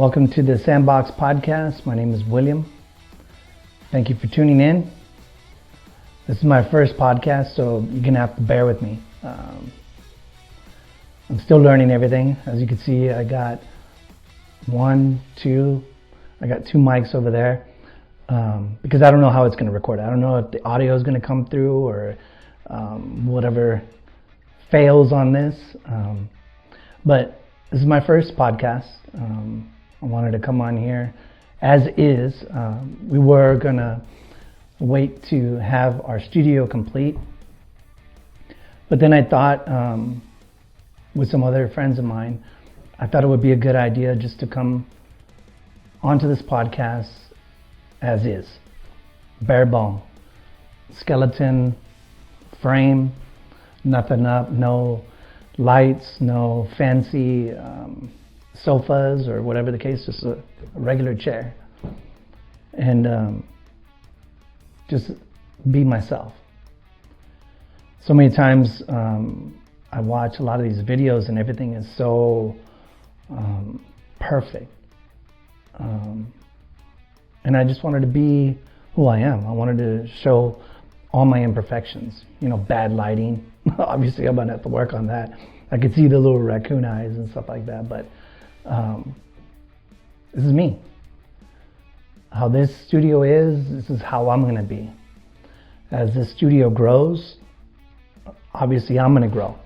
Welcome to the Sandbox podcast. My name is William. Thank you for tuning in. This is my first podcast, so you're going to have to bear with me. I'm still learning everything. As you can see, I got two mics over there because I don't know how it's going to record. I don't know if the audio is going to come through or whatever fails on this. But this is my first podcast. I wanted to come on here as is. We were going to wait to have our studio complete. But then I thought, with some other friends of mine, I thought it would be a good idea just to come onto this podcast as is. Bare bone. Skeleton, frame, nothing up, no lights, no fancy sofas or whatever the case, just a regular chair. And just be myself. So many times I watch a lot of these videos and everything is so perfect. And I just wanted to be who I am. I wanted to show all my imperfections. Bad lighting. Obviously, I'm gonna have to work on that. I could see the little raccoon eyes and stuff like that, but this is me. How this studio is, this is how I'm gonna be. As this studio grows, obviously I'm gonna grow.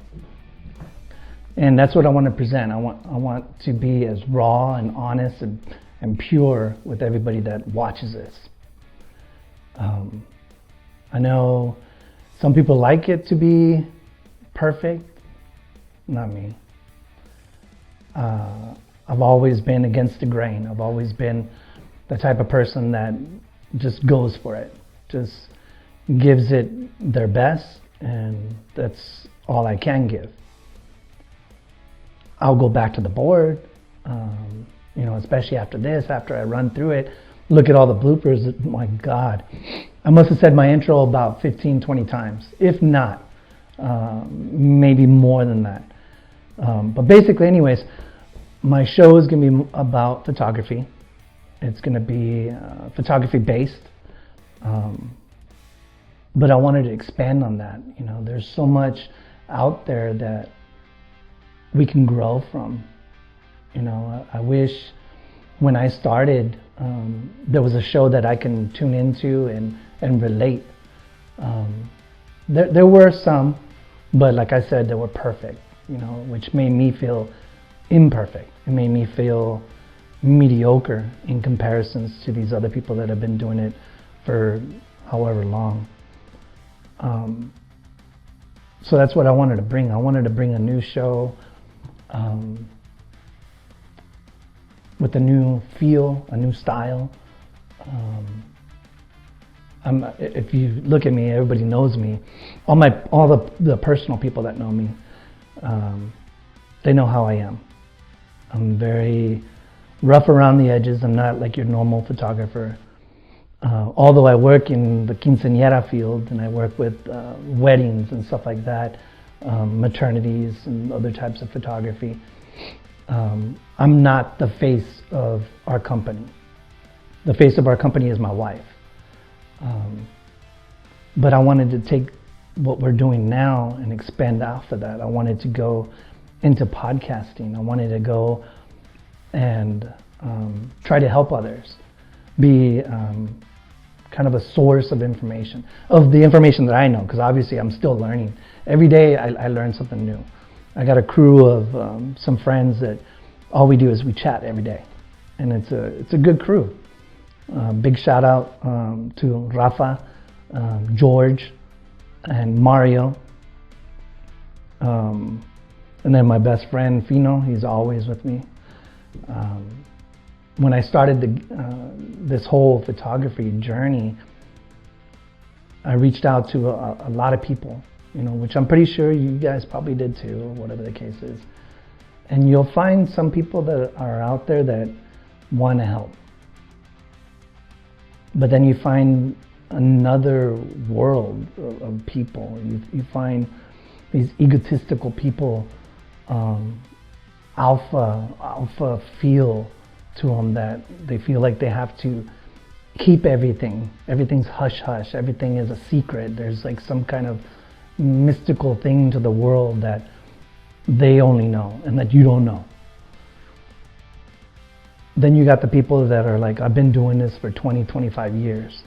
And that's what I want to present. I want to be as raw and honest and pure with everybody that watches this. I know some people like it to be perfect. Not me. I've always been against the grain. I've always been the type of person that just goes for it. Just gives it their best, and that's all I can give. I'll go back to the board, especially after this, after I run through it, look at all the bloopers. My God, I must have said my intro about 15, 20 times, if not, maybe more than that. But basically, anyways, my show is going to be about photography. It's going to be photography based. But I wanted to expand on that. There's so much out there that we can grow from. I wish when I started, there was a show that I can tune into and relate. There were some, but like I said, they were perfect, which made me feel imperfect. It made me feel mediocre in comparisons to these other people that have been doing it for however long. So that's what I wanted to bring. I wanted to bring a new show with a new feel, a new style. If you look at me, everybody knows me. All the personal people that know me, they know how I am. I'm very rough around the edges. I'm not like your normal photographer. Although I work in the quinceañera field and I work with weddings and stuff like that, maternities and other types of photography, I'm not the face of our company. The face of our company is my wife. But I wanted to take what we're doing now and expand off of that. I wanted to go into podcasting. I wanted to go and try to help others, be kind of a source of information, of the information that I know, because obviously I'm still learning. Every day I learn something new. I got a crew of some friends that all we do is we chat every day, and it's a good crew. Big shout out to Rafa, George, and Mario, and then my best friend Fino. He's always with me. When I started this whole photography journey, I reached out to a lot of people, which I'm pretty sure you guys probably did too, or whatever the case is. And you'll find some people that are out there that want to help. But then you find another world of people. You find these egotistical people, alpha feel to them that they feel like they have to keep everything. Everything's hush hush. Everything is a secret. There's like some kind of mystical thing to the world that they only know and that you don't know. Then you got the people that are like, I've been doing this for 20, 25 years.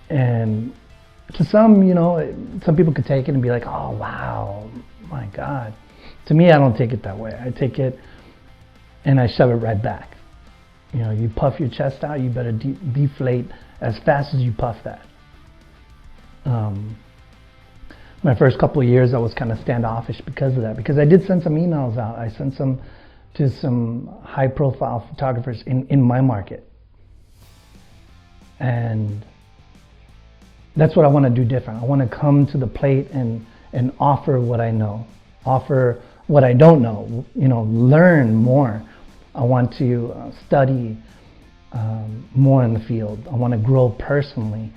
And to some, you know, some people could take it and be like, oh, wow, my God. To me, I don't take it that way. I take it and I shove it right back. You know, you puff your chest out, you better deflate as fast as you puff that. My first couple of years, I was kind of standoffish because of that, because I did send some emails out. I sent some to some high-profile photographers in my market. And that's what I want to do different. I want to come to the plate and offer what I know, offer what I don't know, you know, learn more. I want to study more in the field. I want to grow personally.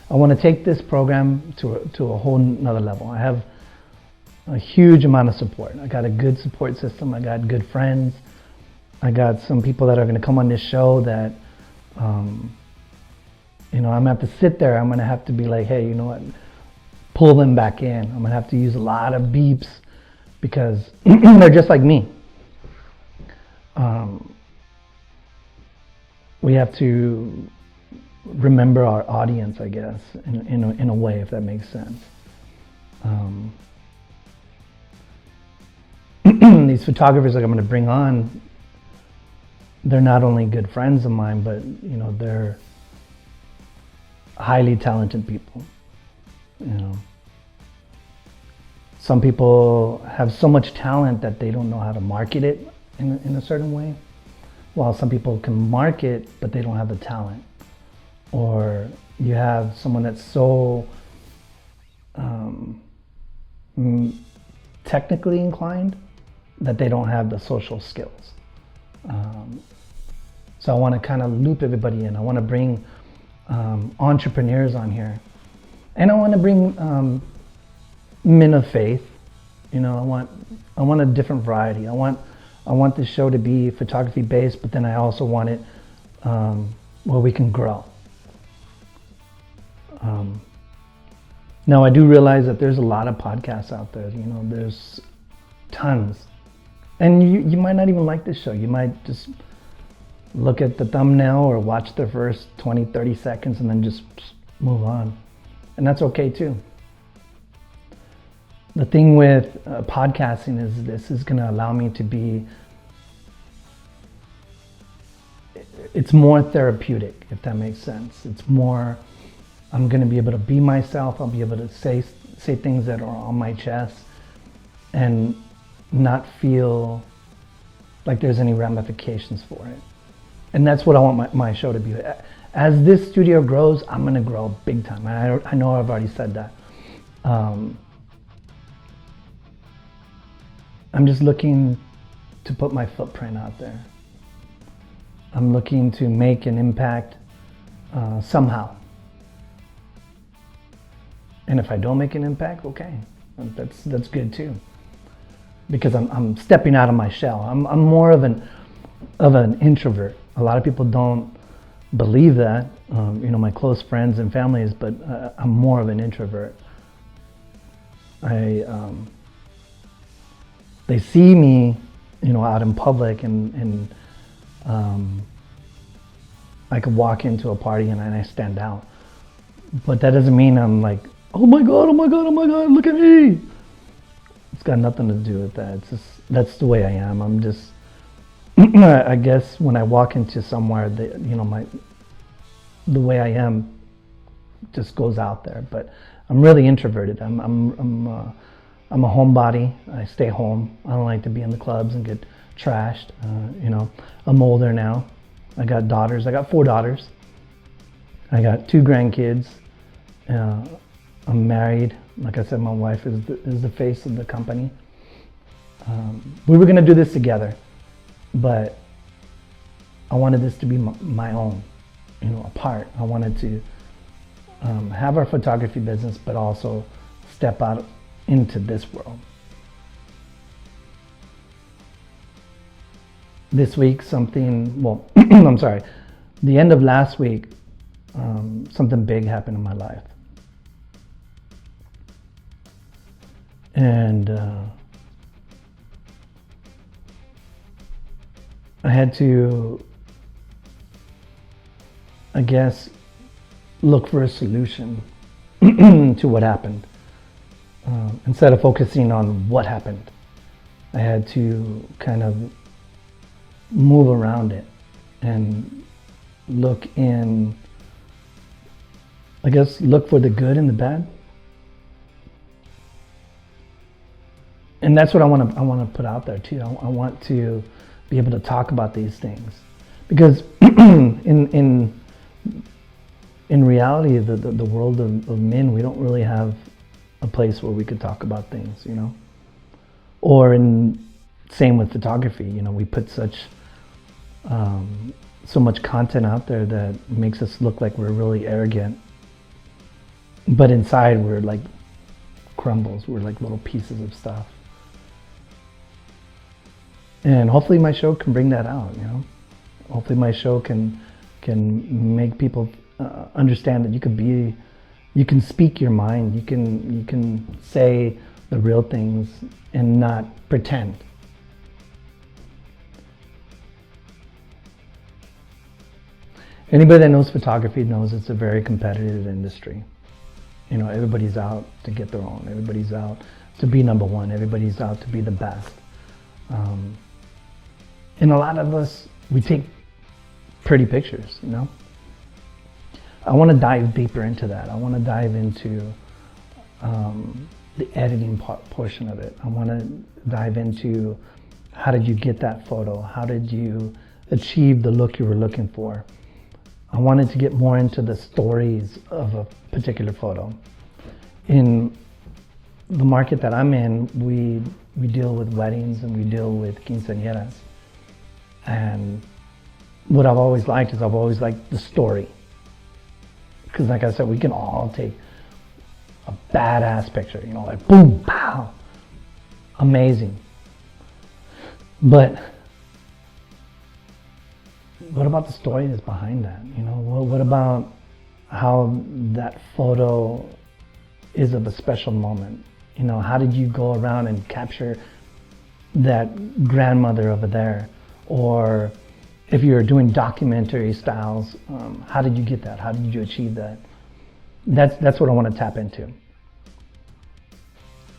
I want to take this program to a whole nother level. I have a huge amount of support. I got a good support system. I got good friends. I got some people that are going to come on this show that, you know, I'm going to have to sit there. I'm going to have to be like, hey, you know what? Pull them back in. I'm going to have to use a lot of beeps because they're just like me. We have to remember our audience, I guess, in a way, if that makes sense. These photographers that I'm going to bring on, they're not only good friends of mine, but you know, they're highly talented people. You know, some people have so much talent that they don't know how to market it in a certain way, while some people can market but they don't have the talent. Or you have someone that's so technically inclined that they don't have the social skills. So I want to kind of loop everybody in. I want to bring entrepreneurs on here, and I want to bring men of faith. You know, I want a different variety. I want this show to be photography based, but then I also want it where we can grow. Now I do realize that there's a lot of podcasts out there. You know, there's tons. And you might not even like this show. You might just look at the thumbnail or watch the first 20, 30 seconds and then just move on. And that's okay too. The thing with podcasting is this is going to allow me to be, it's more therapeutic, if that makes sense. It's more, I'm going to be able to be myself. I'll be able to say things that are on my chest and not feel like there's any ramifications for it. And that's what I want my show to be. As this studio grows, I'm going to grow big time. I know I've already said that. I'm just looking to put my footprint out there. I'm looking to make an impact somehow. And if I don't make an impact, okay, that's good too. Because I'm stepping out of my shell. I'm more of an introvert. A lot of people don't believe that. You know, my close friends and families, but I'm more of an introvert. They see me, you know, out in public, and I could walk into a party and I stand out. But that doesn't mean I'm like, oh my God, look at me. It's got nothing to do with that. It's just, that's the way I am. I'm just, I guess when I walk into somewhere, you know, the way I am just goes out there. But I'm really introverted. I'm a homebody. I stay home. I don't like to be in the clubs and get trashed. You know, I'm older now. I got daughters. I got 4 daughters. I got 2 grandkids. I'm married. Like I said, my wife is the face of the company. We were going to do this together, but I wanted this to be my own, you know, apart. I wanted to have our photography business, but also step out into this world. this week something, well, I'm sorry, the end of last week, something big happened in my life. And I had to, I guess, look for a solution to what happened. Instead of focusing on what happened, I had to kind of move around it and look for the good and the bad. And that's what I want to put out there too. I want to be able to talk about these things, because in reality, the world of men, we don't really have a place where we could talk about things, you know. Or same with photography, you know, we put so much content out there that makes us look like we're really arrogant, but inside we're like crumbles, we're like little pieces of stuff. And hopefully my show can bring that out, you know. Hopefully my show can make people understand that you can speak your mind, you can say the real things and not pretend. Anybody that knows photography knows it's a very competitive industry. You know, everybody's out to get their own. Everybody's out to be number one. Everybody's out to be the best. And a lot of us, we take pretty pictures, you know. I want to dive deeper into that. I want to dive into the editing portion of it. I want to dive into how did you get that photo? How did you achieve the look you were looking for? I wanted to get more into the stories of a particular photo. In the market that I'm in, we deal with weddings and we deal with quinceañeras. And what I've always liked is the story. Because like I said, we can all take a badass picture, you know, like boom, pow, amazing. But what about the story that's behind that? You know, what about how that photo is of a special moment? You know, how did you go around and capture that grandmother over there? Or if you're doing documentary styles, how did you get that? How did you achieve that? That's what I want to tap into.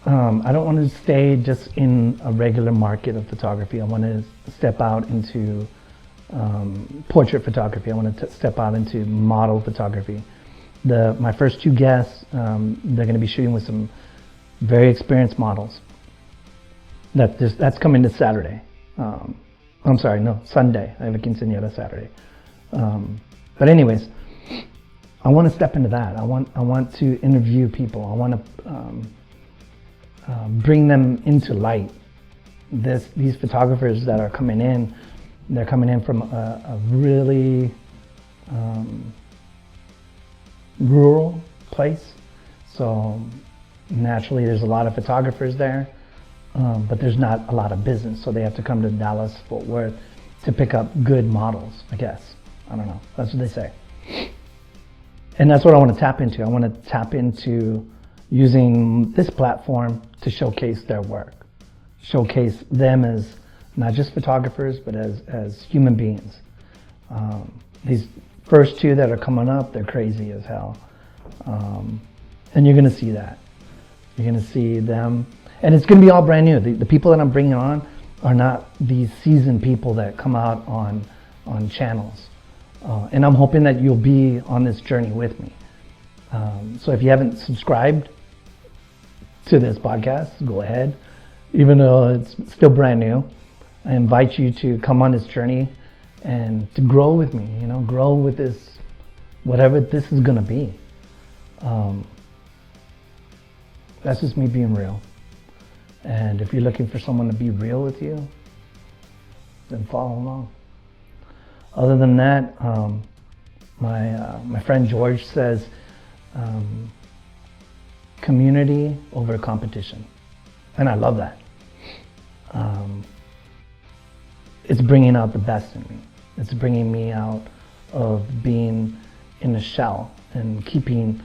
I don't want to stay just in a regular market of photography. I want to step out into portrait photography. I want to step out into model photography. My first two guests, they're going to be shooting with some very experienced models. That's coming this Saturday. I'm sorry, no, Sunday. I have a quinceañera Saturday. But anyways, I want to step into that. I want to interview people. I want to bring them into light. These photographers that are coming in, they're coming in from a really rural place. So naturally, there's a lot of photographers there. But there's not a lot of business, so they have to come to Dallas, Fort Worth to pick up good models, I guess. I don't know. That's what they say. And that's what I want to tap into. I want to tap into using this platform to showcase their work, showcase them as not just photographers, but as human beings. These first two that are coming up, they're crazy as hell. And you're going to see that. You're going to see them. And it's going to be all brand new. The people that I'm bringing on are not these seasoned people that come out on channels. And I'm hoping that you'll be on this journey with me. So if you haven't subscribed to this podcast, go ahead. Even though it's still brand new, I invite you to come on this journey and to grow with me, you know, grow with this, whatever this is going to be. That's just me being real. And if you're looking for someone to be real with you, then follow along. Other than that, my friend George says, community over competition. And I love that. it's bringing out the best in me. It's bringing me out of being in a shell and keeping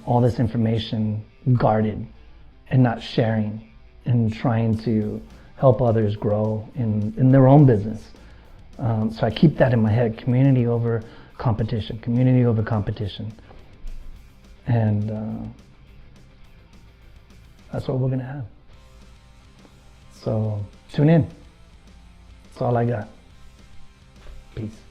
all this information guarded and not sharing, and trying to help others grow in their own business. So I keep that in my head: community over competition, community over competition. And that's what we're gonna have. So tune in. That's all I got. Peace.